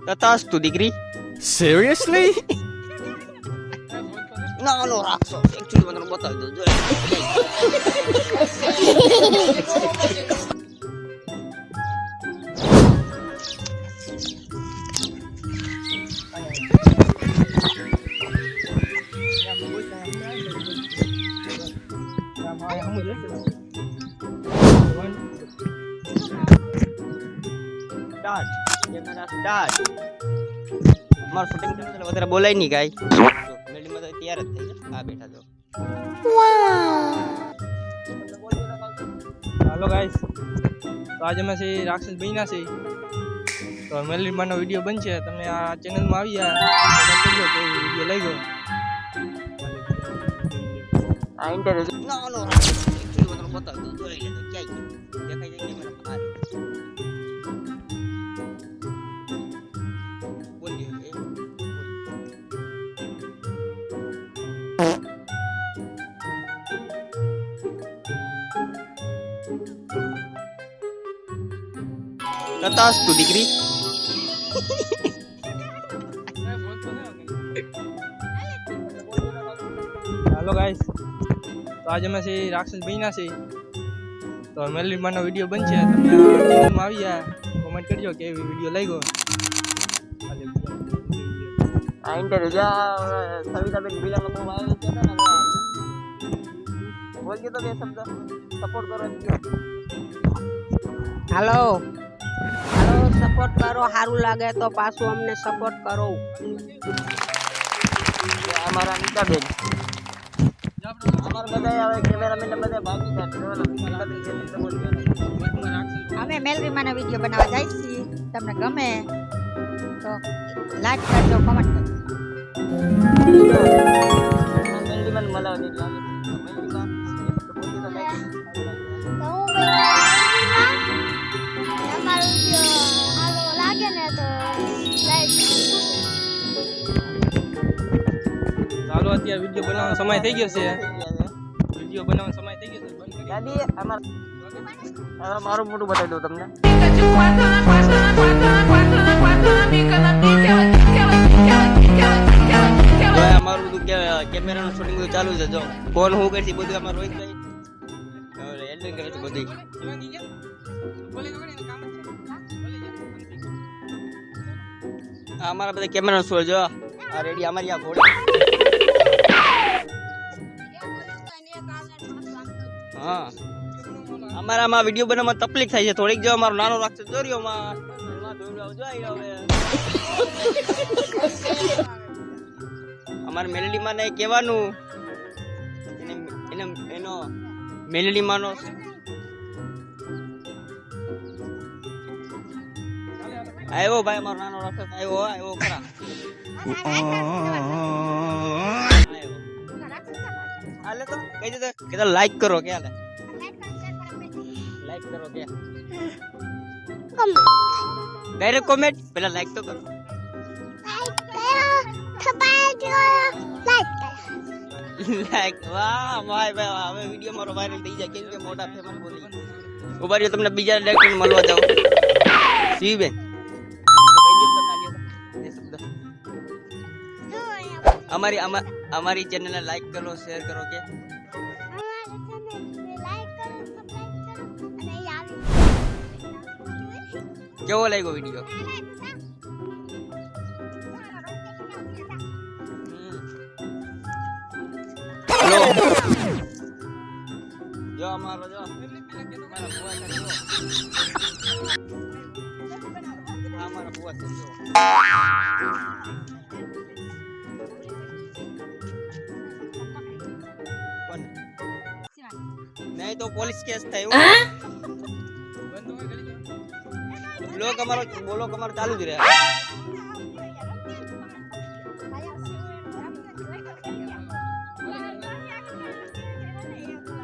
તથાસ્તુ દીકરી. Seriously? નાનો રાખશો એકચ્યુઅલી મને બતાવી દો જો. Start camera start. મારું શૂટિંગ ચાલુ એટલે વધારે બોલાય નહીં ગાય. મેડીમાં તો તૈયાર જ થઈ જાય. આ બેઠા જો. हेलो गाइस, तो आज અમે છે રાક્ષસ બન્યા છે. તો મેલીમાનો વિડિયો બનશે. તમે આ ચેનલમાં આવી ગયા તો કે વિડિયો લઈ ગયો. આ ઇન્ટરવ્યુ નાનો રાખશો એકચ્યુઅલી મને બતાવી દો જોઈ લે તો ક્યાંય દેખાય જાય કેમેરા. બોલી તથાસ્તુ દીકરી. हेलो गाइस, तो आज અમે છે રાક્ષસ બન્યા છે. તો મેલીમાનો વિડિયો બનશે. તમે આ ચેનલમાં આવી ગયા કોમેન્ટ કરજો કે વિડિયો લઈ ગયો. આ ઇન્ટરવ્યુ જા સવિતાબેન બિલાનો બહુ વાયરલ છે ને. બોલજો તો બે શબ્દ સપોર્ટ કરો એમ કહો. હાલો સપોર્ટ કરો, સારું લાગે તો પાછું અમને સપોર્ટ કરો. અમારા નીતાબેન અમાર બધા હવે કેમેરામેન ને બધા બાકી છે. અમે મેલરીમાનો વિડીયો બનાવવા જાય છીએ. તમને ગમે તો લાઈક કરજો, કમેન્ટ કરજો. મેલડીમાં મલાવ એટલે મેલડીમાં તો બોલી તો લાઈક અમારો વિડિયો સારો લાગે ને તો લાઈક ચાલો અત્યારે વિડિયો બનાવવાનો સમય થઈ ગયો છે. વિડિયો બનાવવાનો સમય થઈ ગયો છે. બંધ કરી દાદી અમાર મારું મોટું બતાવી દઉં તમને. અમારું બધું કેમેરાનું શૂટિંગ બધું ચાલુ છે. જો કોણ હું કરશે બધું અમાર રોહિતભાઈ એડિટિંગ કરે છે બધું. અમારા બધા કેમેરા શો જો આ રેડી અમારી આ ઘોડી. હા અમારામાં વિડીયો બનાવવામાં તકલીફ થાય છે થોડીક. જો અમારો નાનો રાક્ષસ દોર્યોમાં અમારે મેલડીમાં ને કહેવાનું એનો મેલડીમાંનો આવ્યો ભાઈ અમારો નાનો રાક્ષસ આવ્યો ખરા. હાલે તો કહી દે કે લાઈક કરો કે હાલે લાઈક કરો કે ડાયરેક્ટ કોમેન્ટ પેલા લાઈક તો કરો. લાઈક વાહ ભાઈ ભાઈ હવે વિડિયો મારો વાયરલ થઈ જાય કેમ કે મોટા ફેમસ બોલી ઉભારીઓ તમને બીજા ડાયરેક્ટ મળવા જાવ. સી બેન અમારી ચેનલને લાઈક કરો, શેર કરો કે કેવો લાગ્યો વિડિયો? હેલો જો અમારો જો અમારા બુઆ છે જો नहीं तो पुलिस केस था लोग हमारा बोलो हमारा चालू જ રહે.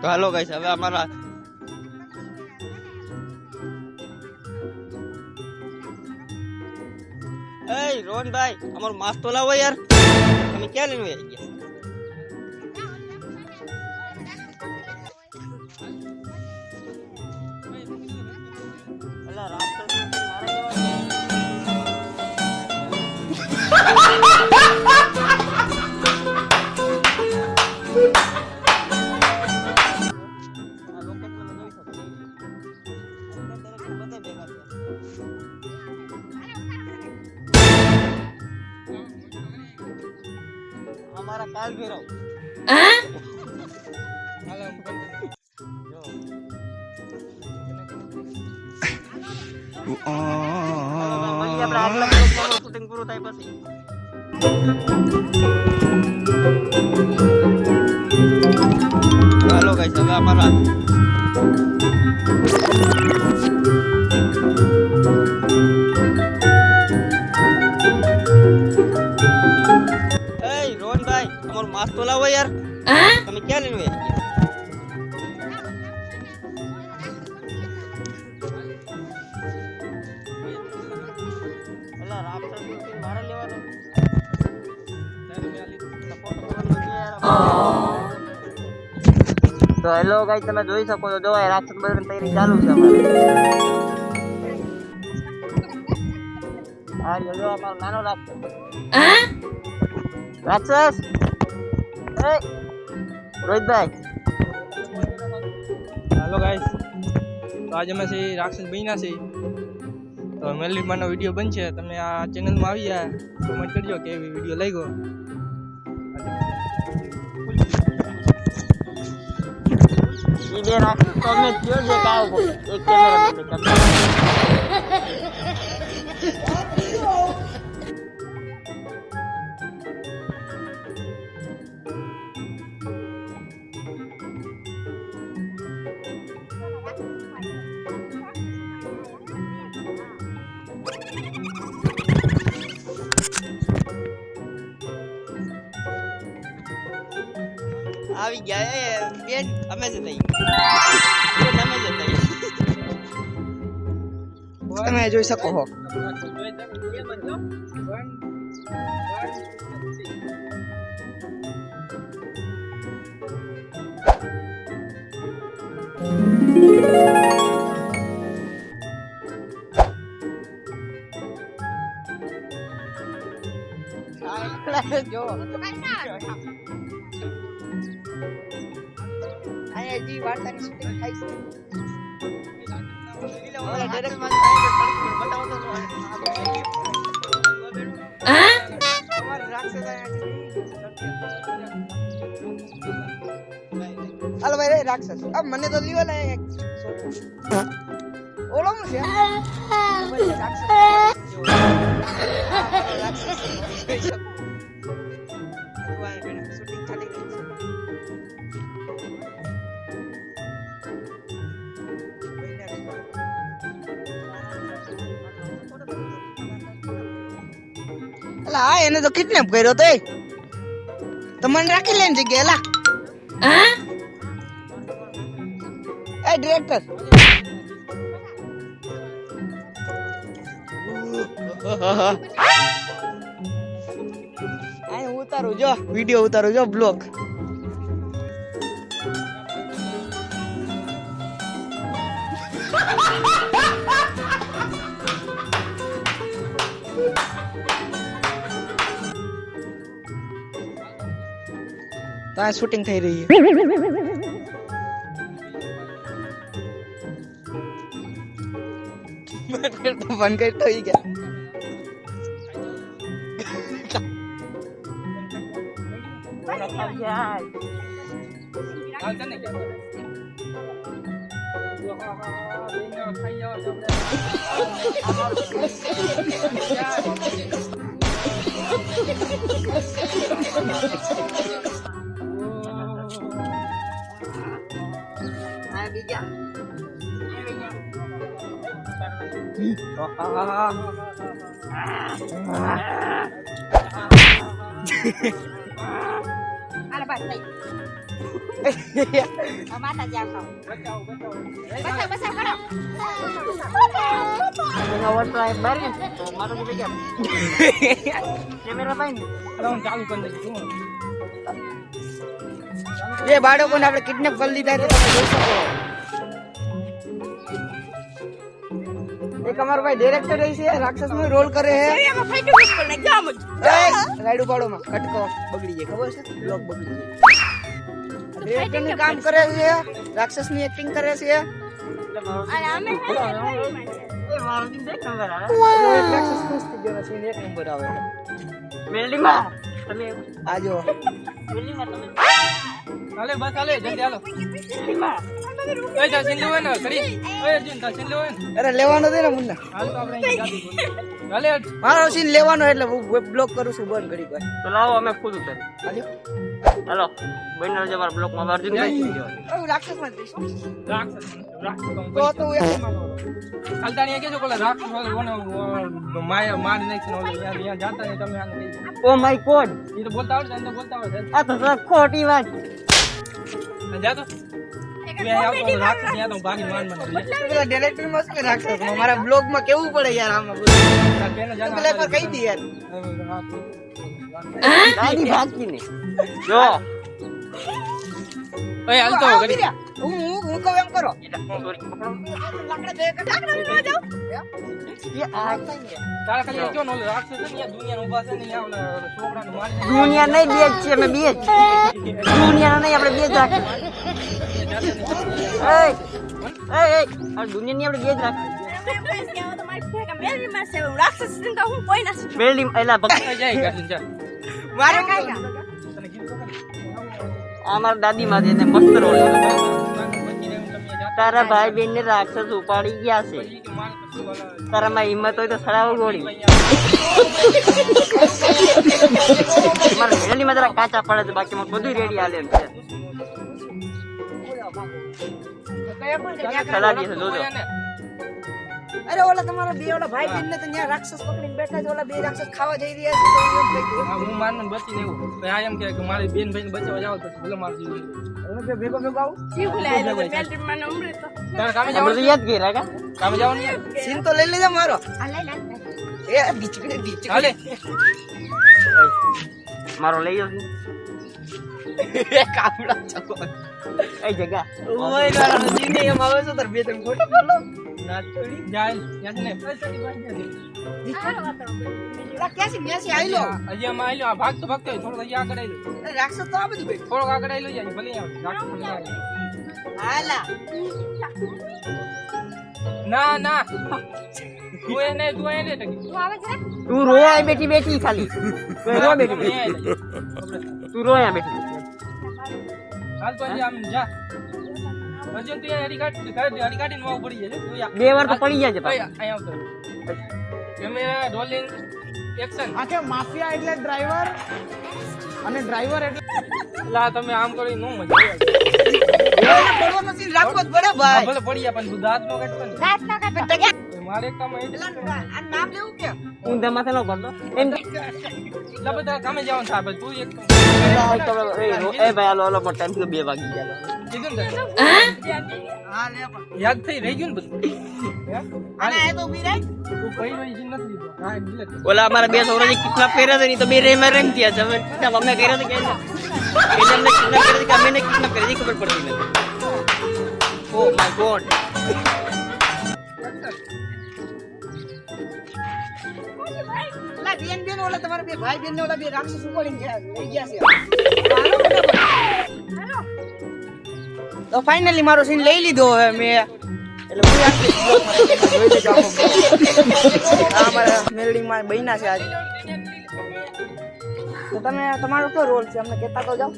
તો હાલો ગાઈસ હવે અમારા એ રોહન ભાઈ અમારો માસ્ક તો લાવો યાર. તમે ક્યાં લઈને આવી ગયા? મારા કાલ ફેરવ. હાલો હું continue. જો. મળીએ આપણે આગલા બ્લોગમાં શૂટિંગ પૂરું થાય પછી. હાલો ગાઈસ હવે અમારા એય રોહનભાઈ અમારો માસ તો લાવો યાર. તમે ક્યાં લઈને ગયા? અલા રાક્ષસ નું મારે લેવાનો. તો હેલો ગાઈસ તમે જોઈ શકો છો જો આ રાક્ષસ બધાની તૈયારી ચાલુ છે અમારે. આ જો અમારો નાનો રાક્ષસ. રાક્ષસ એ રોહિતભાઈ હાલો ગાઈસ તો આજે અમે છે રાક્ષસ બન્યા છે તો મેલડીમાનો વિડીયો બનશે તમે આ ચેનલમાં આવી ગયા કમેન્ટ કરજો કે એવી વિડીયો લાગ્યો ઈ બે રાક્ષસ તો અમે કયો છે કે આવો એક કેમેરા બે કરતા. આવી ગયા એ બેન અમે જ થઈ અમે જ થઈ તમે જોઈ શકો છો. જો અહીંયા જી વાર્તાની શૂટિંગ થાય છે. ઓલા ડાયરેક્ટ માં બતાવો તો અમાર રાક્ષસ હાલો ભાઈ રે રાક્ષસ अब મને તો લીવો લે એક ઓલો હું છે રાક્ષસ શૂટિંગ ચાલી ગઈ છે. અલા એને તો કિડનેપ કર્યો તો મને રાખી લે જગ્યા એલા એ ડિરેક્ટર આ ઉતારું જો વિડિયો ઉતારું જો બ્લોગ ત્યાં શૂટિંગ થઈ રહી છે. ફોન કરતો ही क्या હાલો બસ થઈ માતા જાવ છો બચાવ કરો ये बाड़ों को આપણે કિડનેપ કરી લીધા છે તમે જોઈ શકો એક અમારો ભાઈ ડાયરેક્ટર છે રાક્ષસ નો રોલ કરે છે રાઈડુ પાડો માં કટકો બગડી જાય ખબર છે બ્લોગ બગડી જાય ડાયરેક્ટર નું કામ કરે છે રાક્ષસ ની એક્ટિંગ કરે છે રાક્ષસ ખુશ થઈ ગયો છે એક નંબર આવે મેલડી માં તમે આજો મેલડીમાં તમે હાલે બસ હાલે જલ્દી હાલો ઓય જા સીન લેવા ને કરી ઓય અર્જુન તા સીન લેવા ને અરે લેવાનો દે ને મુન્ના હાલ તો આપણે અહીં ગાડી હાલે મારો સીન લેવાનો એટલે હું બ્લોક કરું છું બંધ કરી કોઈ તો લાવો અમે ખુદ ઉતારી આજો હાલો બહેનો જ અમારા બ્લોકમાં અર્જુન ભાઈ રાક્ષસ માં જઈશું રાક્ષસ તો તું એક માનો ખાલતાણીએ કીધું કોલા રાક્ષસ ઓલો માયા મારી નાખીને ઓલો ત્યાં જાતા ને તમે આને કહી ઓ માય ગોડ એ તો બોલતા આવડે અંદર બોલતા આવડે આ તો સર ખોટી વાત જા તો બે આવતો રાક્ષસ ત્યાં તો ભાગી માન માન પેલા ડાયરેક્ટર માં શું રાક્ષસ માં મારા બ્લોગ માં કેવું પડે યાર આમાં બેનો તું પેલા એકવાર કહી દી યાર દાદી ભાગી ને જો ઓય હાલ તો કરી હું કહું એમ કરો લાકડા બે લાકડા લેવા જાવ તારા ખાલી જો નો રાક્ષસ છે ને દુનિયા ઉભા છે ને અહીંયા ઓલા છોકરાને મારી દુનિયા નહીં બે જ છે અમે બે જ દુનિયા નહીં આપણે બે જ રાખીએ એ આ દુનિયા ની આપણે બે જ રાખીએ મેલડી એલા ભક્ત જાય ગાડી જા મારે તને કીધું આ મારા દાદી માં છે ને મસ્ત રોલ તારા ભાઈ બેન ને રાક્ષસ ઉપાડી ગયા છે તારા માં હિંમત હોય તો સડાવો ગોળી મારા મેલડી માં જરા કાચા પડે છે બાકી માં બધું રેડી હાલે છે સલાહ દે છે જોજો અરે ઓલા તમારા બે ઓલા ભાઈ બેન ને તો ત્યાં રાક્ષસ પકડીને બેઠા છે ઓલા બે રાક્ષસ ખાવા જઈ રહ્યા છે તો એમ કહી દઉં હું મારને બચી ને એવું આ એમ કે મારી બેન ભાઈને બચાવવા જાવ તો ભલે માર જીવ હવે ભેગો ભેગો આવું તારે કામે આપણે જવાનું તો યાદ કર્યા કા કામે જવાનું છે? સીન તો લઈ લેજો મારો આ લઈ લે એ ડીચકડી હાલે મારો લઈ ગયો કાપડા ચકો એ જગા ઓય ગાળા જીને એમ આવે છે તાર બે ત્રણ ખોટી બોલો ના છોડી જાય યાદ ને પૈસાની વાત છે લા ક્યાંથી મેસી આઈ લો હજી આમાં આઈ લો આ ભાગતો ભાગતો હોય, થોડોક હજી આગળ આઈ લો રાક્ષસ તો આ બધું ભાઈ થોડોક આગળ આઈ લો યાર ભલે આવે રાક્ષસ ભલે આવે. હાલા ના ના તું એ નહીં તું એ નહીં ટકી તું રોયા બેઠી બેઠી ખાલી તું રો બેઠી તું રોયા બેઠી હાલ તો હજી આમ જા હજી તું હરી કાઢીને વાવ પડી જાય તું યા બે વાર તો પડી જાય છે ભાઈ અહીં આવતો કેમેરા રોલિંગ એક્શન આ કે માફિયા એટલે ડ્રાઈવર અને ડ્રાઈવર એટલે લા તમે આમ કરી નો મજા આવે પડવાનો સીન રાખવો જ પડે ભાઈ ભલે પડી જાય પણ તું દાંત નો કાઢતો ને રાત ના કાઢો મારે એક કામ એટલે આ નામ લેવું કે ઊંધા માથે ન કરતો એમ એટલે બધા કામે જવાનું થાય તું એક એ ભાઈ હાલો હાલો ટાઈમ થી 2 વાગી ગયા કીધું ને હા લે પણ યાદ થઈ રહી ગયું ને બધું અને આ તો ઉભી રહી તું કઈ વઈ જી નથી લીધો હા એટલે ઓલા અમારા બે છોકરા કિડનેપ કર્યા છે ને તો બે રેમાં રેમ થયા છે હવે કિડનેપ અમે કર્યા છે કે એને અમને કિડનેપ કર્યા છે કે અમે કિડનેપ કરી ખબર પડતી નથી ઓ માય ગોડ લા બેન બેન ઓલા તમારા બે ભાઈ બેન ને ઓલા બે રાક્ષસ ઉપાડીને ગયા લઈ ગયા છે તો ફાઇનલી મારો સીન લઈ લીધો હવે મેં એટલે હું આખી જોઈ લેજો આખો આ મારા મેલડીમાં બહેના છે આજ તો તમે તમારો કયો રોલ છે અમને કહેતા તો જાઓ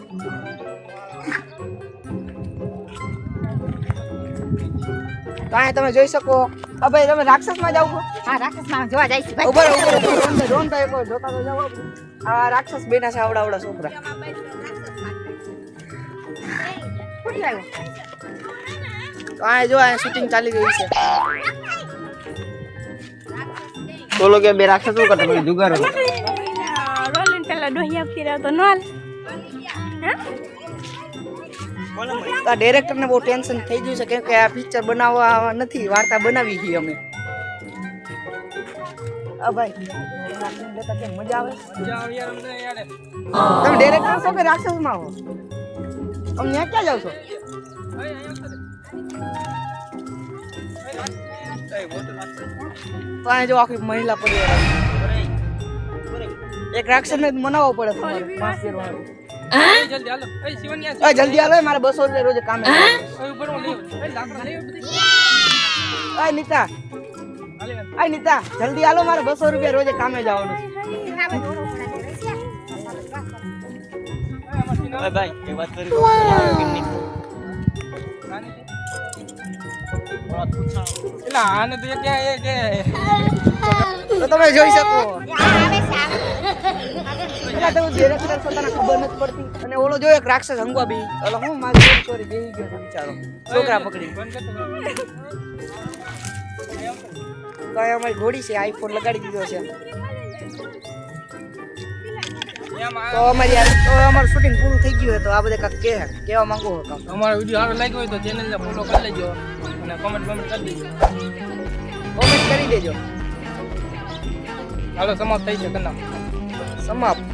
કાંઈ તમે જોઈ શકો ભાઈ તમે રાક્ષસમાં જાવ છો હા રાક્ષસમાં જોવા જાય છે ભાઈ ઉભા રહો, ઉભા રહો, રોન ભાઈ કોઈ જોતા તો જાઓ આ રાક્ષસ બેના છે આવડા છોકરા ફૂટી આવ્યો તો આ જો આ શૂટિંગ ચાલી રહી છે બોલો કે બે રાક્ષસ શું કરતા મને જુગાર રોલિંગ પેલા ડોહી આપતી રહ્યો તો નોલ આ ડાયરેક્ટર ને બહુ ટેન્શન થઈ ગયું છે કેમ કે આ પિક્ચર બનાવવા નથી વાર્તા બનાવી છે અમે આ ભાઈ લેતા કેમ મજા આવે મજા આવે યાર અમને યાર તમે ડાયરેક્ટર છો કે રાક્ષસમાં હો તમે ત્યાં ક્યાં જાવ છો તો આ જો આખી મહિલા પડી એક રાક્ષસ ને મનાવવો પડે તમારે માફ કરવાનું જલ્દી હાલો એ શિવન્યા ઓય જલ્દી આલો મારે 200 રૂપિયા રોજ કામે ઓય ઉપર હું લે એ લાકડા લે બધી ઓય નીતા હાલે ઓય નીતા જલ્દી આલો મારે 200 રૂપિયા રોજ કામે જવાનું ઓય ભાઈ એક વાત કરી દો તમારો કે નહીં એટલે આને તો કે તો તમે જોઈ શકો આવે છે એટલે તમે director છો તને ખબર નથી પડતી અને ઓલો જો એક રાક્ષસ હંગવા બી ઓલો હું મારી ચોરી બેહી ગયો છે બિચારો છોકરા પકડી તો આ અમારી ઘોડી છે આઈફોન લગાડી દીધો છે તો અમારું શૂટિંગ પૂરું થઈ ગયું હોય તો આ બધા કાંઈક કેવા માંગો હો કામ અમારો વિડીયો સારો લાગ્યો હોય તો ચેનલને ફોલો કરી લેજો અને કમેન્ટ કરી દેજો. કોમેન્ટ કરી દેજો હાલો સમાપ્ત થઈ છે કના સમાપ્ત